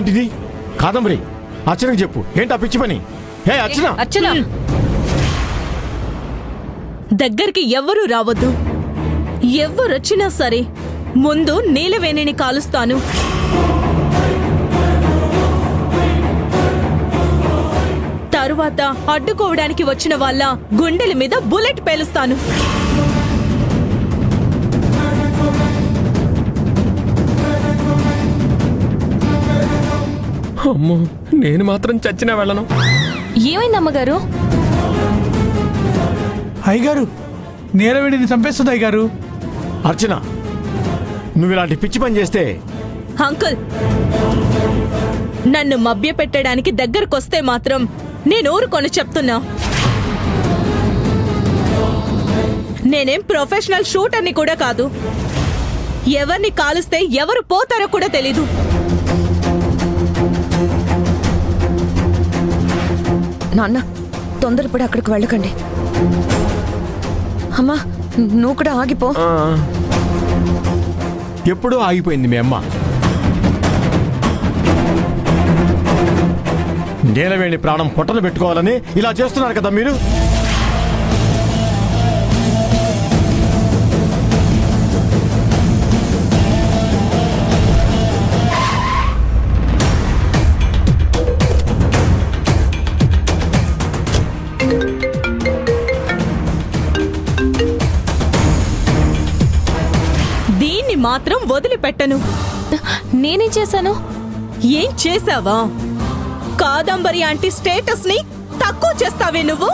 ఏంటిది? కాదంబరి, అర్చనకి చెప్పు, ఏంటి ఆ పిచ్చి పని? హే అర్చన! అర్చన, దగ్గరికి ఎవ్వరూ రావద్దు. ఎవ్వరొచ్చినా సరే ముందు నీలవేణిని కాలుస్తాను. తరువాత అడ్డుకోవడానికి వచ్చిన వాళ్ళ గుండెల మీద బుల్లెట్ పేలుస్తాను. అమ్మో, నేను మాత్రం చచ్చినా వెళ్ళను. ఏమైంది అమ్మగారు? అయ్యగారు, నీలవేణిని చంపేస్తుంది అయ్యగారు. అర్చన, నువ్వు ఇలాంటి పిచ్చి పని చేస్తే అంకుల్, నన్ను మభ్యపెట్టడానికి దగ్గరకొస్తే మాత్రం నేను ఊరుకొని చెప్తున్నా. నేనేం ప్రొఫెషనల్ షూటర్ని కూడా కాదు. ఎవరిని కాలుస్తే ఎవరు పోతారో కూడా తెలీదు. నాన్న, తొందరపడి అక్కడికి వెళ్ళకండి. అమ్మా, నువ్వు కూడా ఆగిపో. ఎప్పుడూ ఆగిపోయింది మీ అమ్మ. నీలవేణి ప్రాణం పొట్టను పెట్టుకోవాలని ఇలా చేస్తున్నారు కదా మీరు. దీన్ని మాత్రం వదిలిపెట్టను. నేనేం చేశాను? ఏం చేశావా? కాదంబరి ఆంటీ స్టేటస్ ని తక్కువ చేస్తావే నువ్వు.